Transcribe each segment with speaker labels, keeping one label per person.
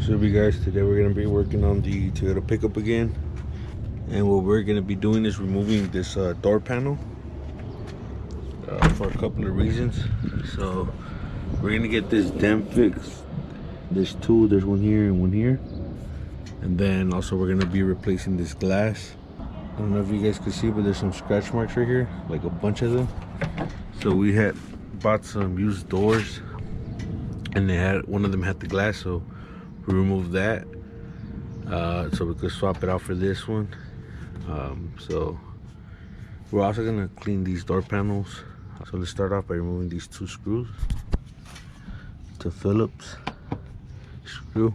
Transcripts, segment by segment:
Speaker 1: What's up, you guys? Today we're gonna be working on the Toyota pickup again, and what we're gonna be doing is removing this door panel for a couple of reasons. So we're gonna get this dent fixed. There's two. There's one here and one here, and then also we're gonna be replacing this glass. I don't know if you guys can see, but there's some scratch marks right here, like a bunch of them. So we had bought some used doors, and they had one of them had the glass, so we removed that so we could swap it out for this one. So we're also gonna clean these door panels. So let's start off by removing these two screws. It's a Phillips screw.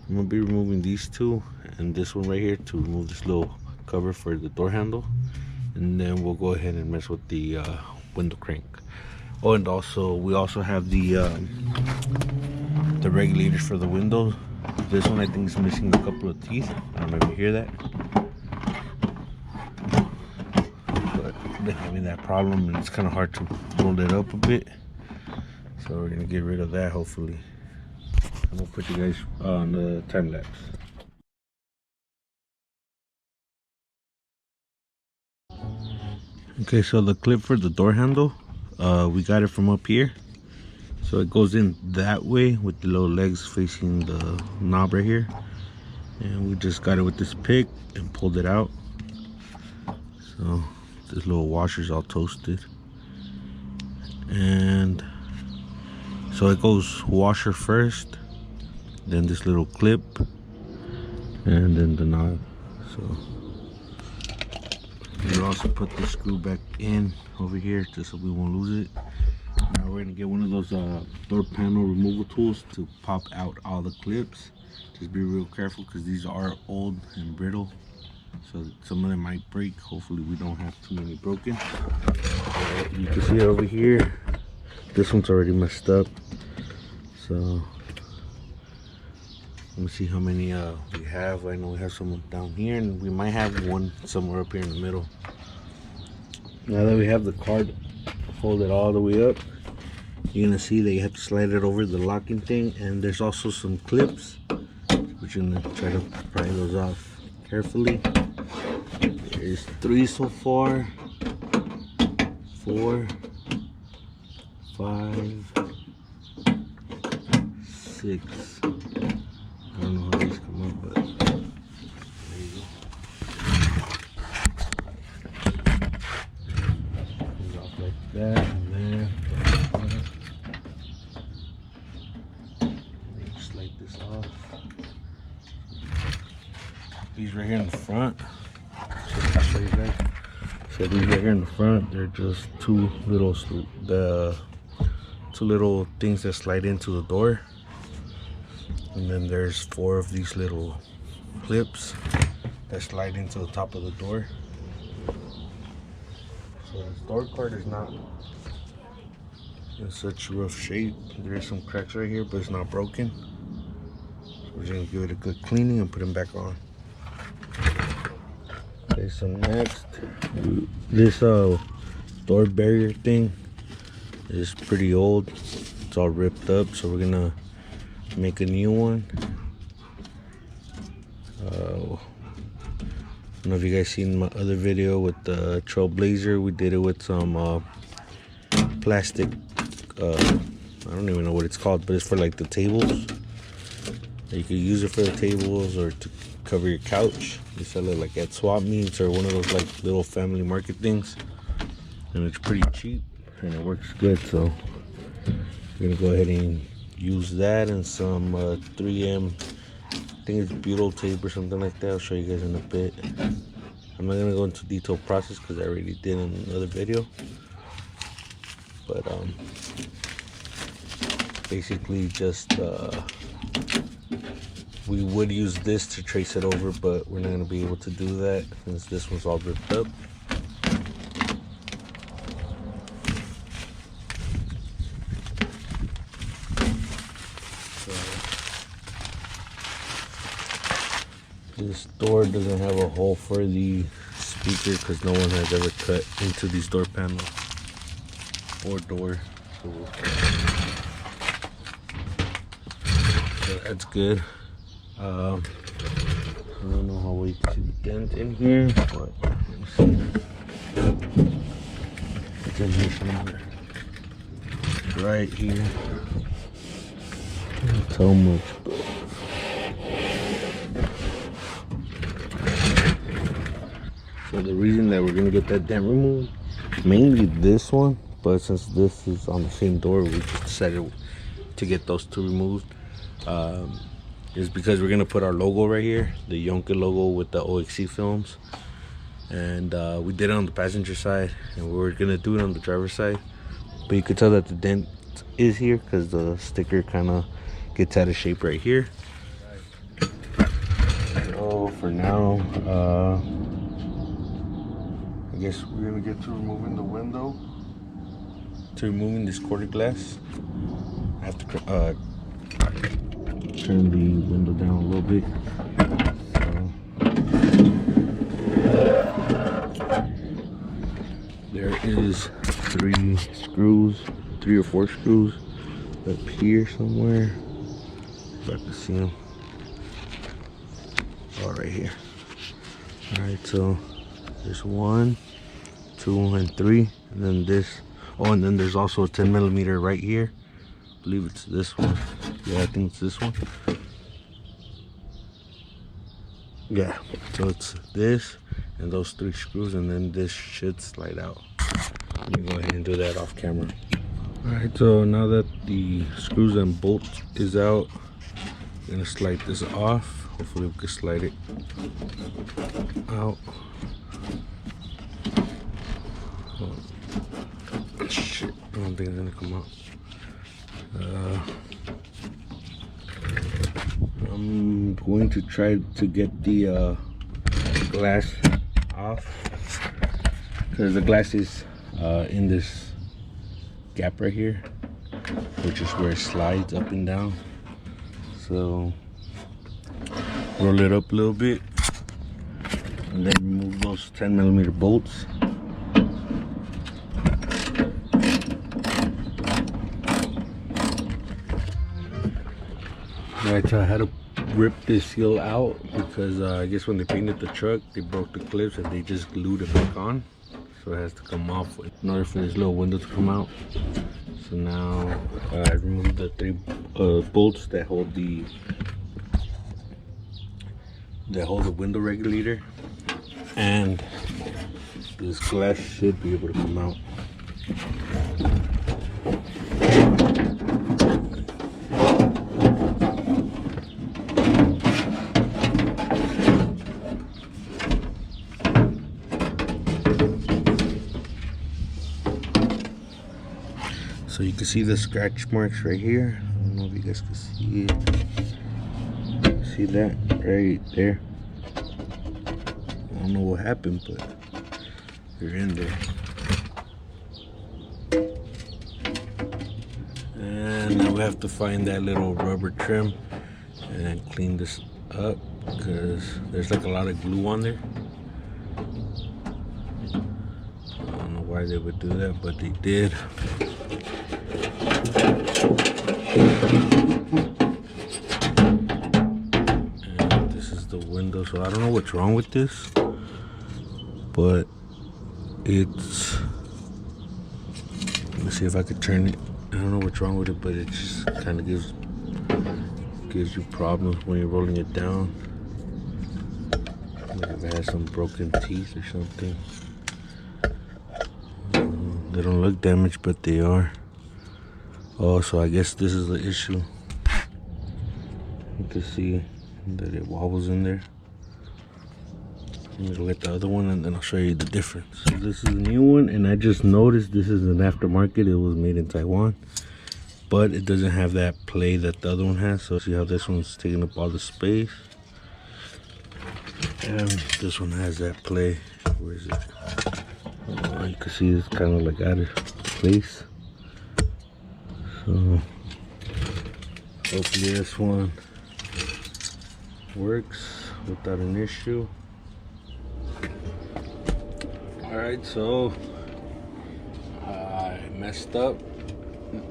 Speaker 1: I'm gonna be removing these two and this one right here to remove this little cover for the door handle, and then we'll go ahead and mess with the window crank. Oh, and also we also have the regulators for the windows. This one I think is missing a couple of teeth. I don't know if you hear that, but they're having that problem and it's kind of hard to hold it up a bit, so we're gonna get rid of that hopefully. I'm gonna put you guys on the time lapse. Okay, so the clip for the door handle, we got it from up here. So it goes in that way with the little legs facing the knob right here. And we just got it with this pick and pulled it out. So this little washer's all toasted. And so it goes washer first, then this little clip, and then the knob. So we also put the screw back in over here just so we won't lose it. Now we're gonna get one of those door panel removal tools to pop out all the clips. Just be real careful because these are old and brittle, so some of them might break. Hopefully we don't have too many broken. You can see over here, this one's already messed up. So let me see how many we have. I know we have some down here, and we might have one somewhere up here in the middle. Now that we have the card folded all the way up, you're gonna see that you have to slide it over the locking thing, and there's also some clips, which you're gonna try to pry those off carefully. There's 3 so far, 4, 5, 6. I don't know how these come up, but there you go. Comes off like that, and there. Slide this off. These right here in the front. I'll show you guys. So these right here in the front, they're just two little things that slide into the door. And then there's 4 of these little clips that slide into the top of the door. So this door card is not in such rough shape. There is some cracks right here, but it's not broken. So we're just gonna give it a good cleaning and put them back on. Okay, so next, this door barrier thing is pretty old. It's all ripped up, so we're gonna make a new one. I don't know if you guys seen my other video with the Trailblazer. We did it with some plastic, I don't even know what it's called, but it's for like the tables. You can use it for the tables or to cover your couch. You sell it like at swap meets or one of those like little family market things, and it's pretty cheap and it works good. So we're gonna go ahead and use that and some 3M, I think it's butyl tape or something like that. I'll show you guys in a bit. I'm not gonna go into detailed process because I already did in another video, but basically just we would use this to trace it over, but we're not gonna be able to do that since this one's all ripped up. This door doesn't have a hole for the speaker because no one has ever cut into these door panels. or door. So that's good. I don't know how well you can see the dent in here, but let me see. It's in here somewhere. Right here. That's how much. So the reason that we're gonna get that dent removed, mainly this one, but since this is on the same door, we just decided to get those two removed. Is because we're gonna put our logo right here, the Yonke logo with the OXC films, and we did it on the passenger side, and we were gonna do it on the driver's side, but you could tell that the dent is here because the sticker kind of gets out of shape right here. So for now, I guess we're gonna get to removing the window, to removing this quarter glass. I have to turn the window down a little bit. So, there is 3 or 4 screws up here somewhere. If I can see them. Oh, right here. Alright, so there's 1, 2, and 3, and then this. Oh, and then there's also a 10mm right here. I believe it's this one. Yeah, I think it's this one. Yeah, so it's this and those 3 screws, and then this should slide out. Let me go ahead and do that off camera. Alright, so now that the screws and bolts is out, I'm gonna slide this off. Hopefully we can slide it out. Oh, shit, I don't think it's gonna come out. I'm going to try to get the glass off, because the glass is in this gap right here, which is where it slides up and down. So roll it up a little bit and then remove those 10mm bolts. Alright, so I had to rip this seal out because I guess when they painted the truck, they broke the clips and they just glued it back on. So it has to come off in order for this little window to come out. So now I removed the 3 bolts that hold the window regulator, and this glass should be able to come out. So you can see the scratch marks right here. I don't know if you guys can see it. See that right there? I don't know what happened, but they're in there. And now we have to find that little rubber trim and clean this up, because there's like a lot of glue on there. I don't know why they would do that, but they did. And this is the window, so I don't know what's wrong with this, but it's, let me see if I could turn it. I don't know what's wrong with it, but it just kind of gives you problems when you're rolling it down. Like if it has some broken teeth or something. They don't look damaged, but they are. Oh, so I guess this is the issue. You can see that it wobbles in there. Let me go get the other one and then I'll show you the difference. So this is a new one, and I just noticed this is an aftermarket. It was made in Taiwan, but it doesn't have that play that the other one has. So see how this one's taking up all the space, and this one has that play. Where is it? You can see it's kind of like out of place. So hopefully this one works without an issue. Alright, so I messed messed up.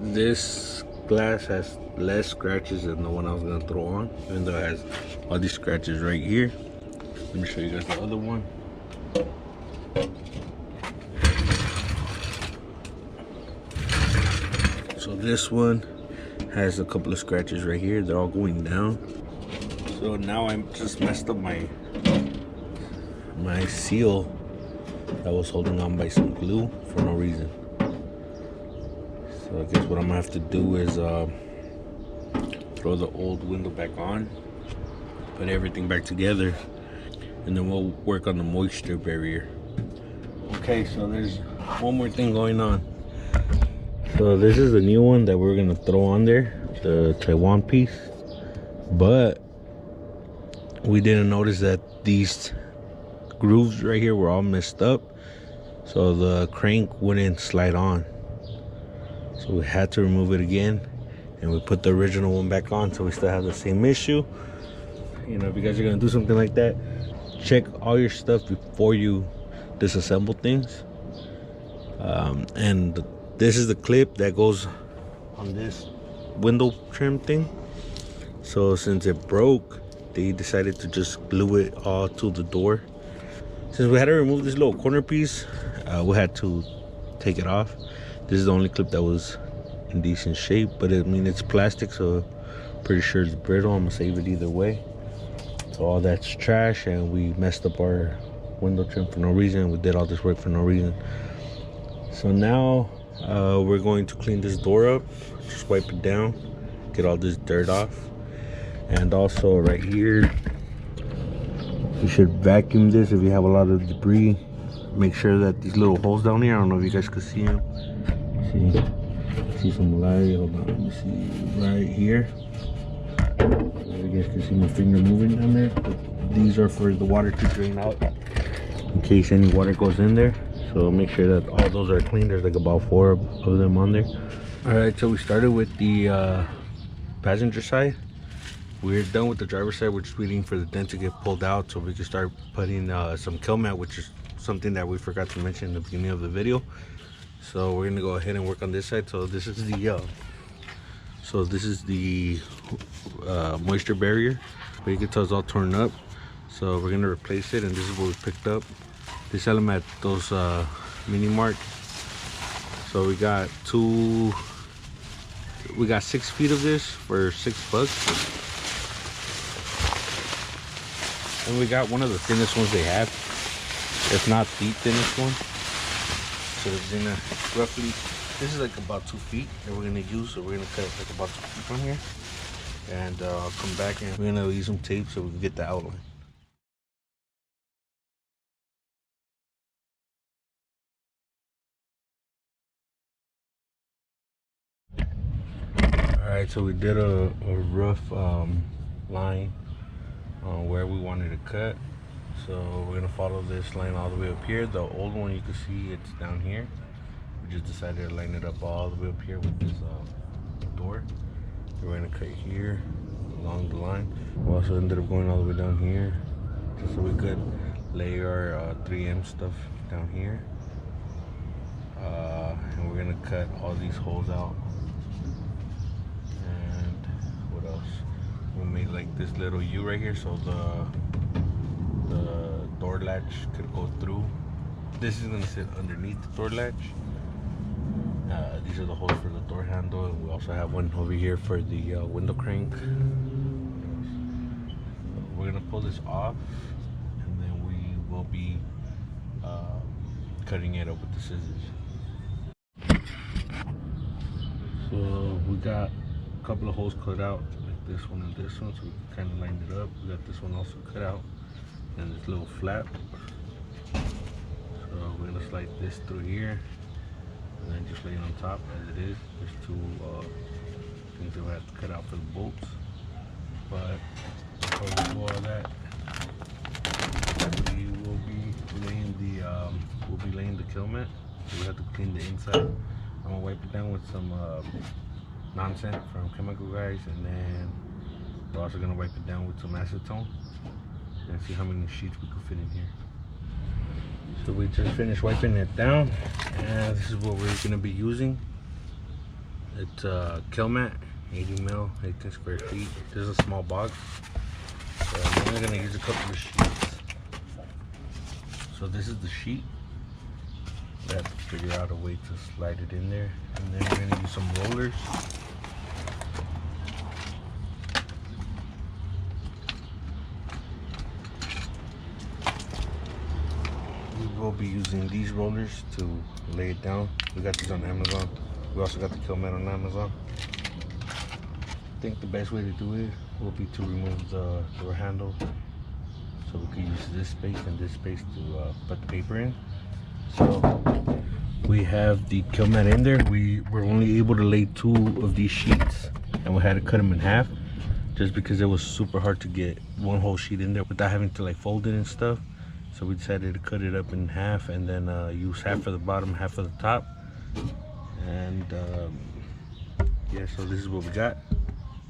Speaker 1: This glass has less scratches than the one I was gonna throw on, even though it has all these scratches right here. Let me show you guys the other one. So this one has a couple of scratches right here. They're all going down. So now I just messed up my seal that was holding on by some glue for no reason. So I guess what I'm gonna have to do is throw the old window back on, put everything back together, and then we'll work on the moisture barrier. Okay, so there's one more thing going on. So this is the new one that we're gonna throw on there, the Taiwan piece, but we didn't notice that these grooves right here were all messed up, so the crank wouldn't slide on. So we had to remove it again, and we put the original one back on, so we still have the same issue. You know, if you guys are gonna do something like that, check all your stuff before you disassemble things. And this is the clip that goes on this window trim thing. So since it broke, they decided to just glue it all to the door. Since we had to remove this little corner piece, we had to take it off. This is the only clip that was in decent shape, but I mean, it's plastic, so pretty sure it's brittle. I'm gonna save it either way. So all that's trash, and we messed up our window trim for no reason. We did all this work for no reason. So now we're going to clean this door up, just wipe it down, get all this dirt off. And also right here, you should vacuum this if you have a lot of debris. Make sure that these little holes down here, I don't know if you guys can see them. See some light, hold on, let me see, right here. You guys can see my finger moving down there. But these are for the water to drain out in case any water goes in there. So make sure that all those are clean. There's like about 4 of them on there. All right, so we started with the passenger side. We're done with the driver's side. We're just waiting for the dent to get pulled out so we can start putting some Kilmat, which is something that we forgot to mention in the beginning of the video. So we're gonna go ahead and work on this side. So this is the moisture barrier. But you can tell it's all torn up. So we're gonna replace it, and this is what we picked up. They sell them at those mini marts. So we got 6 feet of this for $6. And we got one of the thinnest ones they have, if not the thinnest one. So we're gonna roughly, this is like about 2 feet that we're gonna use. So we're gonna cut like about 2 feet from here, and I'll come back and we're gonna use some tape so we can get the outline. All right, so we did a rough line on where we wanted to cut. So we're gonna follow this line all the way up here. The old one, you can see it's down here. We just decided to line it up all the way up here with this door. We're gonna cut here along the line. We also ended up going all the way down here, just so we could lay our 3M stuff down here. And we're gonna cut all these holes out. And what else? We made like this little U right here, so the door latch could go through. This is gonna sit underneath the door latch. These are the holes for the door handle, and we also have one over here for the window crank. We're gonna pull this off, and then we will be cutting it up with the scissors. So we got a couple of holes cut out, like this one and this one, so we kind of lined it up. We got this one also cut out, and this little flap. So we're gonna slide this through here, and then just lay it on top as it is. There's 2 things that we have to cut out for the bolts. But before we do all that, we will be laying the Kilmat. So we have to clean the inside. I'm gonna wipe it down with some nonsense from Chemical Guys, and then we're also gonna wipe it down with some acetone and see how many sheets we can fit in here. So we just finished wiping it down, and this is what we're gonna be using. It's Kilmat, 80 mil, 18 square feet. This is a small box. So I'm only gonna use a couple of sheets. So this is the sheet. We have to figure out a way to slide it in there. And then we're gonna use some rollers. We will be using these rollers to lay it down. We got these on Amazon. We also got the Kilmat on Amazon. I think the best way to do it will be to remove the door handle, so we can use this space and this space to put the paper in. So we have the Kilmat in there. We were only able to lay 2 of these sheets, and we had to cut them in half just because it was super hard to get one whole sheet in there without having to like fold it and stuff. So we decided to cut it up in half and then use half for the bottom, half for the top. And yeah, so this is what we got.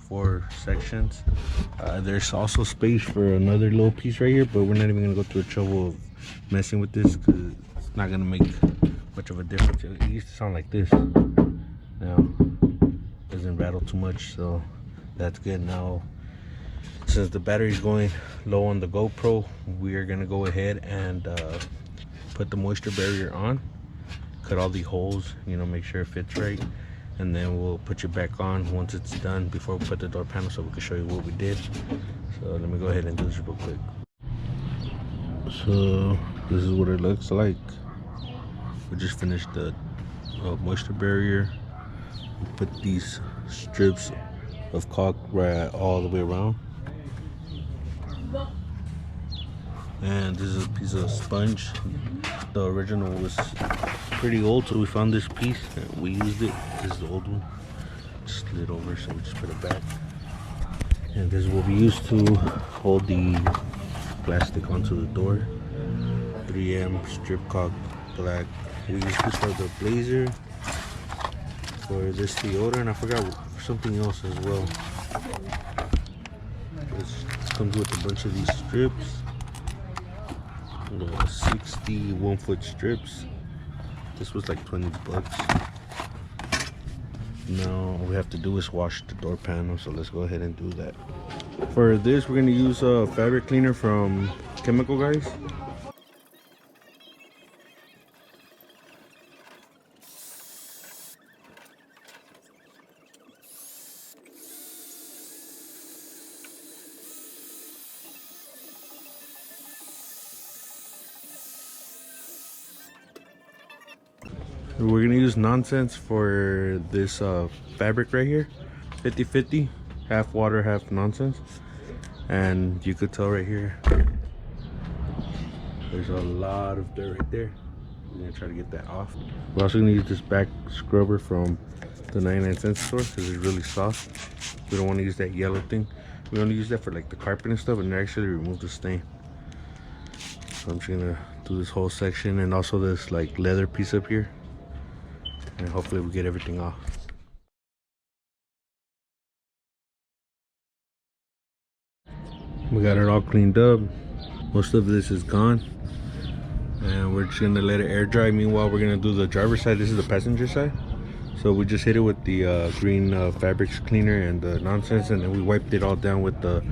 Speaker 1: 4 sections. There's also space for another little piece right here, but we're not even gonna go through the trouble of messing with this because it's not gonna make much of a difference. It used to sound like this. Now it doesn't rattle too much, so that's good. Now since the battery's going low on the GoPro, we are gonna go ahead and put the moisture barrier on, cut all the holes, you know, make sure it fits right, and then we'll put it back on once it's done before we put the door panel, so we can show you what we did. So let me go ahead and do this real quick. So this is what it looks like. We just finished the moisture barrier. We put these strips of caulk right all the way around, and this is a piece of sponge. The original was pretty old, so we found this piece and we used it. This is the old one, just slid over, so we just put it back. And this will be used to hold the plastic onto the door. 3M strip caulk black. We use this for the blazer, for this deodorant, and I forgot something else as well. This comes with a bunch of these strips. 60 1-foot strips. This was like 20 bucks. Now all we have to do is wash the door panel, so let's go ahead and do that. For this, we're going to use a fabric cleaner from Chemical Guys. We're gonna use Nonsense for this fabric right here, 50-50, half water, half Nonsense. And you could tell right here, there's a lot of dirt right there. We're gonna try to get that off. We're also gonna use this back scrubber from the 99-cent store because it's really soft. We don't want to use that yellow thing. We only use that for like the carpet and stuff, and it actually removes the stain. So I'm just gonna do this whole section, and also this like leather piece up here, and hopefully we get everything off. We got it all cleaned up. Most of this is gone, and we're just gonna let it air dry. Meanwhile, we're gonna do the driver's side. This is the passenger side. So we just hit it with the green fabrics cleaner and the Nonsense, and then we wiped it all down with the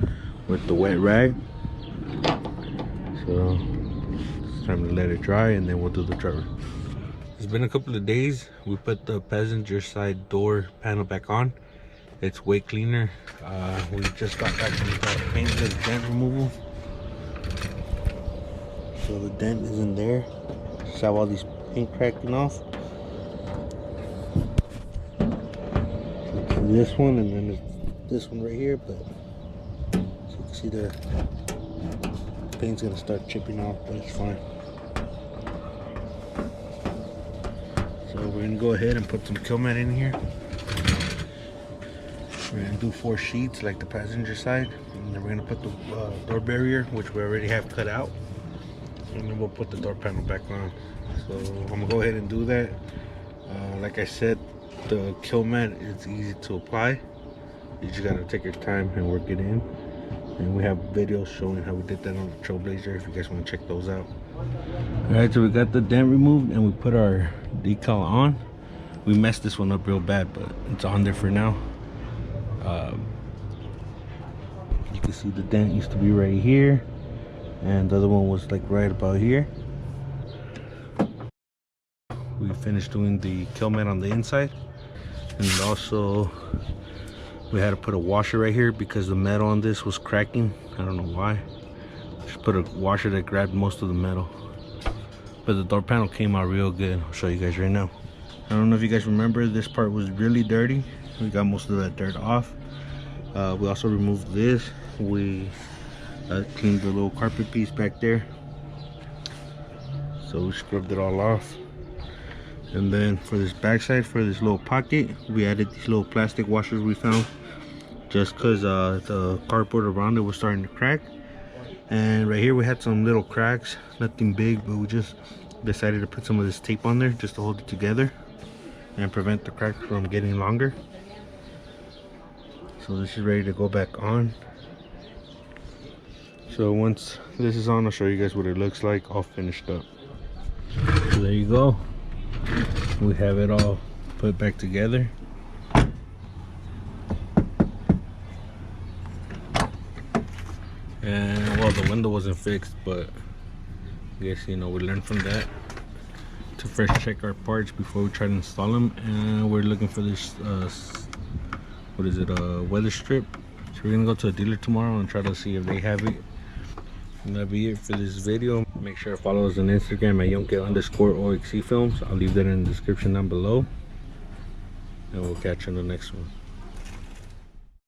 Speaker 1: wet rag. So it's time to let it dry, and then we'll do the driver. It's been a couple of days. We put the passenger side door panel back on. It's way cleaner. We just got back from the paintless dent removal. So the dent is in there. Just have all these paint cracking off. So this one, and then there's this one right here, but so you can see the paint's gonna start chipping off, but it's fine. So we're gonna go ahead and put some Kilmat in here. We're gonna do 4 sheets like the passenger side, and then we're gonna put the door barrier, which we already have cut out, and then we'll put the door panel back on. So I'm gonna go ahead and do that. Like I said, the Kilmat is easy to apply. You just gotta take your time and work it in. And we have videos showing how we did that on the Trailblazer if you guys want to check those out. Alright, so we got the dent removed and we put our decal on. We messed this one up real bad, but it's on there for now. You can see the dent used to be right here, and the other one was like right about here. We finished doing the Kilmat on the inside, and also we had to put a washer right here because the metal on this was cracking. I don't know why. Just put a washer that grabbed most of the metal, but the door panel came out real good. I'll show you guys right now. I don't know if you guys remember, this part was really dirty. We got most of that dirt off. We also removed this. We cleaned the little carpet piece back there, so we scrubbed it all off. And then for this backside, for this little pocket, we added these little plastic washers we found, just because the cardboard around it was starting to crack. And right here we had some little cracks, nothing big, but we just decided to put some of this tape on there just to hold it together and prevent the cracks from getting longer. So this is ready to go back on. So once this is on, I'll show you guys what it looks like all finished up. So there you go. We have it all put back together. And well, the window wasn't fixed, but I guess, you know, we learned from that to first check our parts before we try to install them. And we're looking for this what is it, a weather strip. So we're gonna go to a dealer tomorrow and try to see if they have it. And that'll be it for this video. Make sure to follow us on Instagram at @Yonke_OXC Films. I'll leave that in the description down below, and we'll catch you in the next one.